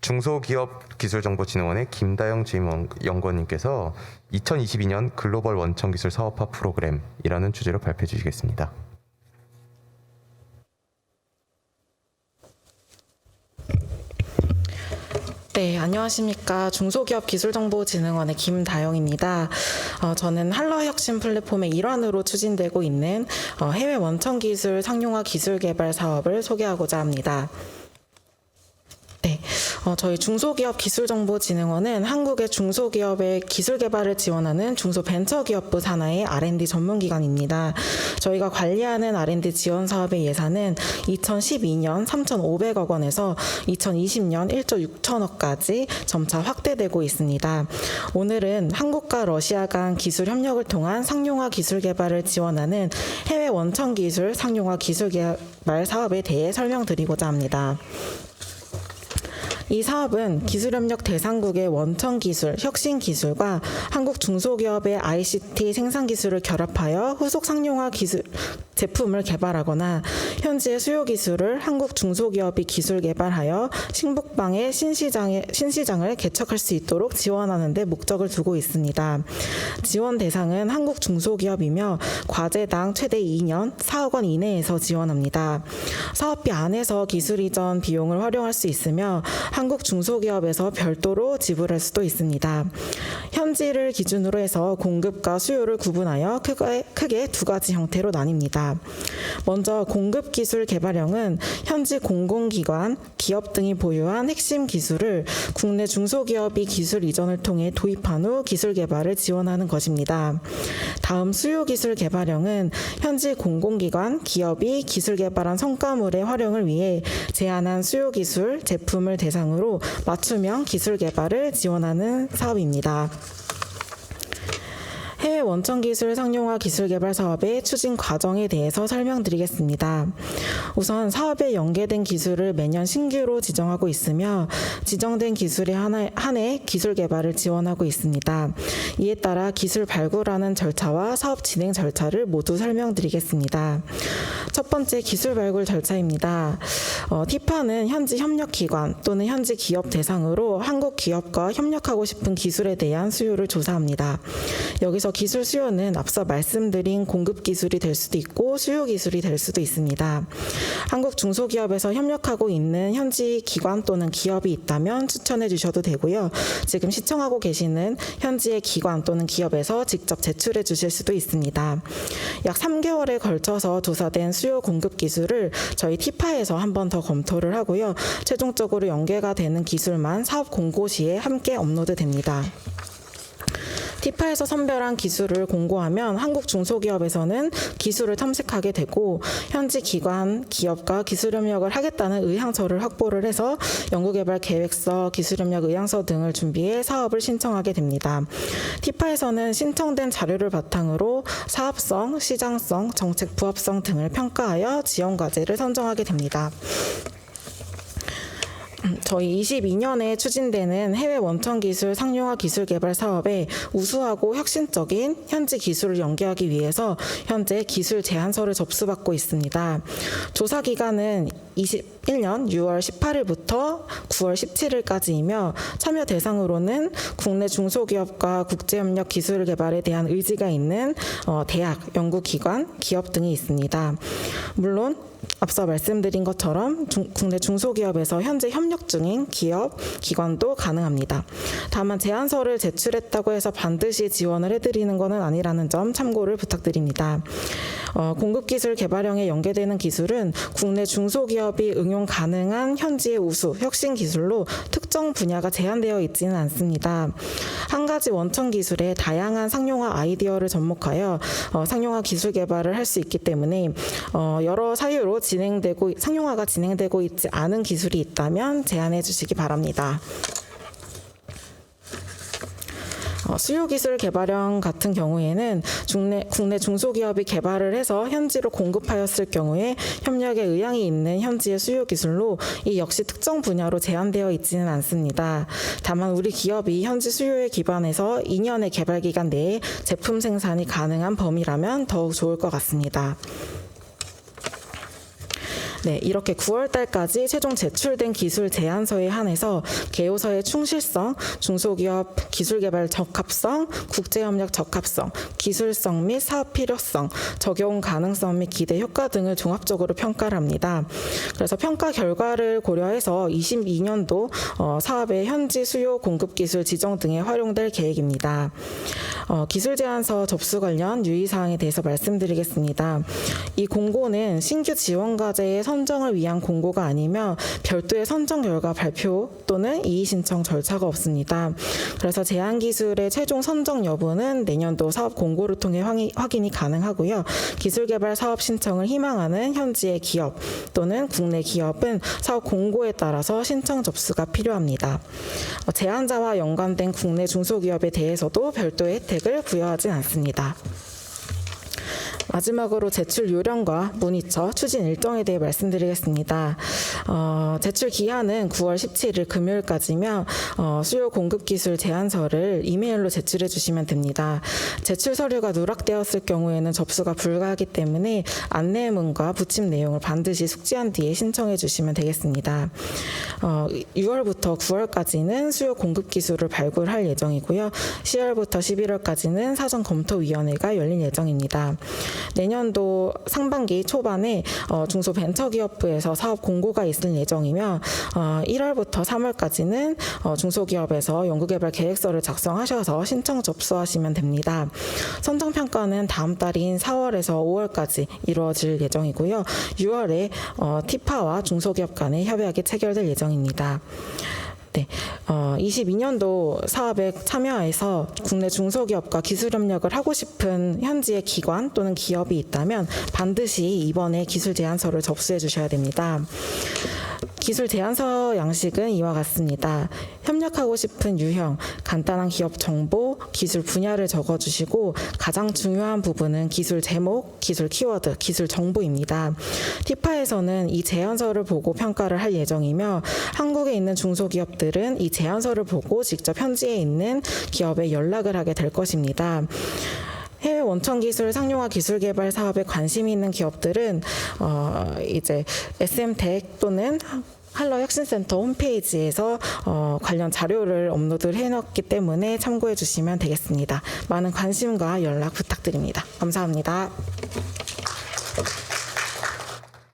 중소기업기술정보진흥원의 김다영 주임연구원님께서 2022년 글로벌 원천기술 사업화 프로그램이라는 주제로 발표해 주시겠습니다. 네, 안녕하십니까. 중소기업기술정보진흥원의 김다영입니다. 저는 한러혁신 플랫폼의 일환으로 추진되고 있는 해외 원천기술 상용화 기술개발 사업을 소개하고자 합니다. 네, 저희 중소기업기술정보진흥원은 한국의 중소기업의 기술개발을 지원하는 중소벤처기업부 산하의 R&D 전문기관입니다. 저희가 관리하는 R&D 지원 사업의 예산은 2012년 3,500억 원에서 2020년 1조 6천억까지 점차 확대되고 있습니다. 오늘은 한국과 러시아 간 기술 협력을 통한 상용화 기술개발을 지원하는 해외 원천기술 상용화 기술개발 사업에 대해 설명드리고자 합니다. 이 사업은 기술협력 대상국의 원천기술, 혁신기술과 한국 중소기업의 ICT 생산기술을 결합하여 후속 상용화 기술 제품을 개발하거나 현지의 수요기술을 한국 중소기업이 기술 개발하여 신북방의 신시장을 개척할 수 있도록 지원하는 데 목적을 두고 있습니다. 지원 대상은 한국 중소기업이며 과제당 최대 2년 4억 원 이내에서 지원합니다. 사업비 안에서 기술 이전 비용을 활용할 수 있으며 한국 중소기업에서 별도로 지불할 수도 있습니다. 현지를 기준으로 해서 공급과 수요를 구분하여 크게 두 가지 형태로 나뉩니다. 먼저 공급기술 개발형은 현지 공공기관, 기업 등이 보유한 핵심 기술을 국내 중소기업이 기술 이전을 통해 도입한 후 기술 개발을 지원하는 것입니다. 다음 수요기술 개발형은 현지 공공기관, 기업이 기술 개발한 성과물의 활용을 위해 제한한 수요기술 제품을 대상으로 맞춤형 기술 개발을 지원하는 사업입니다. 해외 원천기술 상용화 기술개발 사업의 추진 과정에 대해서 설명드리겠습니다. 우선 사업에 연계된 기술을 매년 신규로 지정하고 있으며 지정된 기술에 한해 기술 개발을 지원하고 있습니다. 이에 따라 기술 발굴하는 절차와 사업 진행 절차를 모두 설명드리겠습니다. 첫 번째 기술 발굴 절차입니다. TIPA는 현지 협력기관 또는 현지 기업 대상으로 한국 기업과 협력하고 싶은 기술에 대한 수요를 조사합니다. 여기서 기술 수요는 앞서 말씀드린 공급 기술이 될 수도 있고 수요 기술이 될 수도 있습니다. 한국 중소기업에서 협력하고 있는 현지 기관 또는 기업이 있다면 추천해 주셔도 되고요. 지금 시청하고 계시는 현지의 기관 또는 기업에서 직접 제출해 주실 수도 있습니다. 약 3개월에 걸쳐서 조사된 수요 공급 기술을 저희 TIPA에서 한 번 더 검토를 하고요. 최종적으로 연계가 되는 기술만 사업 공고 시에 함께 업로드됩니다. TIPA에서 선별한 기술을 공고하면 한국 중소기업에서는 기술을 탐색하게 되고 현지 기관, 기업과 기술 협력을 하겠다는 의향서를 확보를 해서 연구개발 계획서, 기술협력 의향서 등을 준비해 사업을 신청하게 됩니다. TIPA에서는 신청된 자료를 바탕으로 사업성, 시장성, 정책 부합성 등을 평가하여 지원 과제를 선정하게 됩니다. 저희 22년에 추진되는 해외 원천기술 상용화 기술개발 사업에 우수하고 혁신적인 현지 기술을 연계하기 위해서 현재 기술 제안서를 접수받고 있습니다. 조사 기간은 21년 6월 18일부터 9월 17일까지이며 참여 대상으로는 국내 중소기업과 국제협력 기술 개발에 대한 의지가 있는 대학, 연구기관, 기업 등이 있습니다. 물론 앞서 말씀드린 것처럼 국내 중소기업에서 현재 협력 중인 기업, 기관도 가능합니다. 다만 제안서를 제출했다고 해서 반드시 지원을 해드리는 것은 아니라는 점 참고를 부탁드립니다. 공급기술 개발형에 연계되는 기술은 국내 중소기업이 응용 가능한 현지의 우수, 혁신 기술로 특정 분야가 제한되어 있지는 않습니다. 한 가지 원천 기술에 다양한 상용화 아이디어를 접목하여 상용화 기술 개발을 할 수 있기 때문에 여러 사유로 상용화가 진행되고 있지 않은 기술이 있다면 제안해 주시기 바랍니다. 수요기술 개발형 같은 경우에는 국내 중소기업이 개발을 해서 현지로 공급하였을 경우에 협력에 의향이 있는 현지의 수요기술로 이 역시 특정 분야로 제한되어 있지는 않습니다. 다만 우리 기업이 현지 수요에 기반해서 2년의 개발기간 내에 제품 생산이 가능한 범위라면 더욱 좋을 것 같습니다. 네, 이렇게 9월 달까지 최종 제출된 기술 제안서에 한해서 개요서의 충실성, 중소기업 기술개발 적합성, 국제협력 적합성, 기술성 및 사업 필요성, 적용 가능성 및 기대 효과 등을 종합적으로 평가를 합니다. 그래서 평가 결과를 고려해서 22년도 사업의 현지 수요 공급 기술 지정 등에 활용될 계획입니다. 기술 제안서 접수 관련 유의사항에 대해서 말씀드리겠습니다. 이 공고는 신규 지원 과제의 선정을 위한 공고가 아니며 별도의 선정 결과 발표 또는 이의 신청 절차가 없습니다. 그래서 제안 기술의 최종 선정 여부는 내년도 사업 공고를 통해 확인이 가능하고요. 기술 개발 사업 신청을 희망하는 현지의 기업 또는 국내 기업은 사업 공고에 따라서 신청 접수가 필요합니다. 제안자와 연관된 국내 중소기업에 대해서도 별도의 혜택을 부여하진 않습니다. 마지막으로 제출 요령과 문의처 추진 일정에 대해 말씀드리겠습니다. 제출 기한은 9월 17일 금요일까지며 수요 공급 기술 제안서를 이메일로 제출해 주시면 됩니다. 제출 서류가 누락되었을 경우에는 접수가 불가하기 때문에 안내문과 부침 내용을 반드시 숙지한 뒤에 신청해 주시면 되겠습니다. 6월부터 9월까지는 수요 공급 기술을 발굴할 예정이고요. 10월부터 11월까지는 사전 검토위원회가 열릴 예정입니다. 내년도 상반기 초반에 중소벤처기업부에서 사업 공고가 있을 예정이며 1월부터 3월까지는 중소기업에서 연구개발 계획서를 작성하셔서 신청 접수하시면 됩니다. 선정평가는 다음 달인 4월에서 5월까지 이루어질 예정이고요. 6월에 티파와 중소기업 간의 협약이 체결될 예정입니다. 네, 22년도 사업에 참여해서 국내 중소기업과 기술 협력을 하고 싶은 현지의 기관 또는 기업이 있다면 반드시 이번에 기술 제안서를 접수해 주셔야 됩니다. 기술 제안서 양식은 이와 같습니다. 협력하고 싶은 유형, 간단한 기업 정보, 기술 분야를 적어주시고 가장 중요한 부분은 기술 제목, 기술 키워드, 기술 정보입니다. 티파에서는 이 제안서를 보고 평가를 할 예정이며 한국에 있는 중소기업들은 이 제안서를 보고 직접 현지에 있는 기업에 연락을 하게 될 것입니다. 해외 원천 기술 상용화 기술 개발 사업에 관심이 있는 기업들은 이제 SM텍 또는 한러 혁신센터 홈페이지에서 관련 자료를 업로드를 해놨기 때문에 참고해 주시면 되겠습니다. 많은 관심과 연락 부탁드립니다. 감사합니다.